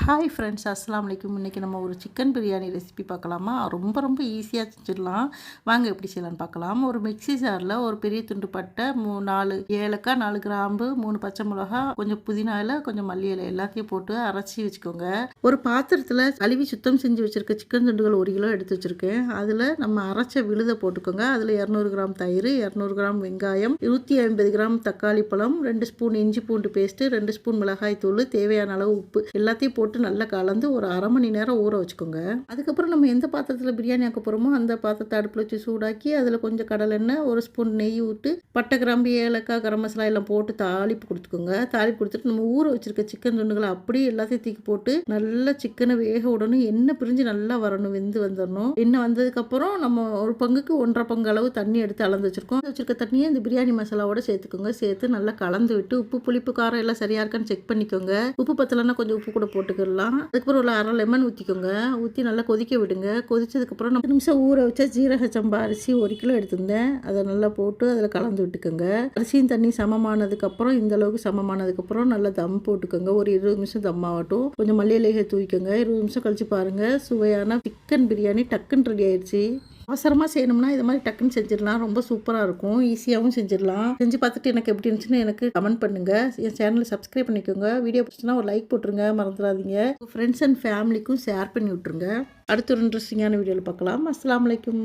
Hi friends, அஸ்ஸலாமு அலைக்கும். இன்றைக்கி நம்ம ஒரு சிக்கன் பிரியாணி ரெசிபி பார்க்கலாமா? ரொம்ப ரொம்ப ஈஸியாக செஞ்சிடலாம். வாங்க எப்படி செய்யலான்னு பார்க்கலாம். ஒரு மிக்ஸி ஜாரில் ஒரு பெரிய துண்டு பட்டை, 4 ஏலக்காய், 4 கிராம்பு, 3 பச்சை மிளகா, கொஞ்சம் புதினா இலை, கொஞ்சம் மல்லி இலை எல்லாத்தையும் போட்டு அரைச்சி வச்சுக்கோங்க. ஒரு பாத்திரத்தில் கழுவி சுத்தம் செஞ்சு வச்சுருக்க சிக்கன் துண்டுகள் 1 கிலோ எடுத்து வச்சுருக்கேன். அதில் நம்ம அரைச்ச விழுதை போட்டுக்கோங்க. அதில் 200 கிராம் தயிர், 200 கிராம் வெங்காயம், 150 கிராம் தக்காளி பழம், 2 ஸ்பூன் இஞ்சி பூண்டு பேஸ்ட்டு, 2 ஸ்பூன் மிளகாய் தூள், தேவையான அளவு உப்பு எல்லாத்தையும் போட்டு நல்லா கலந்து ஒரு அரை மணி நேரம் ஊற வச்சுக்கோங்க. அதுக்கப்புறம் நம்ம எந்த பாத்திரத்தில் பிரியாணி ஆக்க போகிறோமோ அந்த பாத்திரத்தை அடுப்பில் வச்சு சூடாக்கி அதில் கொஞ்சம் கடலெண்ணெய், 1 ஸ்பூன் நெய் விட்டு பட்டை, கிராம்பு, ஏலக்காய், கரம் மசாலா எல்லாம் போட்டு தாளிப்பு கொடுத்துக்கோங்க. தாளிப்பு கொடுத்துட்டு நம்ம ஊற வச்சுருக்க சிக்கன் துண்டுகளை அப்படியே எல்லாத்தையும் தூக்கி போட்டு நல்லா சிக்கனை வேக விடணும். எண்ணெய் பிரிஞ்சு நல்லா வரணும், வெந்து வந்துடணும். எண்ணெய் வந்ததுக்கப்புறம் நம்ம ஒரு பங்குக்கு 1.5 பங்கு அளவு தண்ணி எடுத்து அளந்து வச்சுருக்க தண்ணியை இந்த பிரியாணி மசாலாவோட சேர்த்துக்கோங்க. சேர்த்து நல்லா கலந்து விட்டு உப்பு, புளிப்பு, காரம் எல்லாம் சரியா இருக்கான்னு செக் பண்ணிக்கோங்க. உப்பு பத்தலைன்னா கொஞ்சம் உப்பு கூட போட்டுக்கலாம். அதுக்கப்புறம் ஒரு அரை லெமன் ஊற்றிக்கோங்க. ஊற்றி நல்லா கொதிக்க விடுங்க. கொதிச்சதுக்கப்புறம் 10 நிமிஷம் ஊற வச்சா ஜீரக சம்பா அரிசி 1 கிலோ எடுத்திருந்தேன். அதை நல்லா போட்டு அதில் கலந்து விட்டுக்கோங்க. அரிசியும் தண்ணி சமமானதுக்கப்புறம், இந்த அளவுக்கு சமமானதுக்கப்புறம் நல்லா தம் போட்டுக்கோங்க. ஒரு 20 நிமிஷம் தம் ஆகட்டும். கொஞ்சம் மல்லி இலையை தூவிக்கோங்க. 20 நிமிஷம் கழிச்சு பாருங்கள், சுவையான சிக்கன் பிரியாணி டக்குன்னு ரெடி ஆயிடுச்சு. அவசரமாக செய்யணும்னா இது மாதிரி டக்குன்னு செஞ்சிடலாம். ரொம்ப சூப்பராக இருக்கும். ஈஸியாகவும் செஞ்சிடலாம். செஞ்சு பார்த்துட்டு எனக்கு எப்படி இருந்துச்சுன்னு எனக்கு கமெண்ட் பண்ணுங்கள். என் சேனலை சப்ஸ்கிரைப் பண்ணிக்கோங்க. வீடியோ பிடிச்சுன்னா ஒரு லைக் போட்டுருங்க, மறந்துடாதீங்க. ஃப்ரெண்ட்ஸ் அண்ட் ஃபேமிலிக்கும் ஷேர் பண்ணி விட்ருங்க. அடுத்த ஒரு இன்ட்ரெஸ்டிங்கான வீடியோவில் பார்க்கலாம். அஸ்ஸலாமு அலைக்கும்.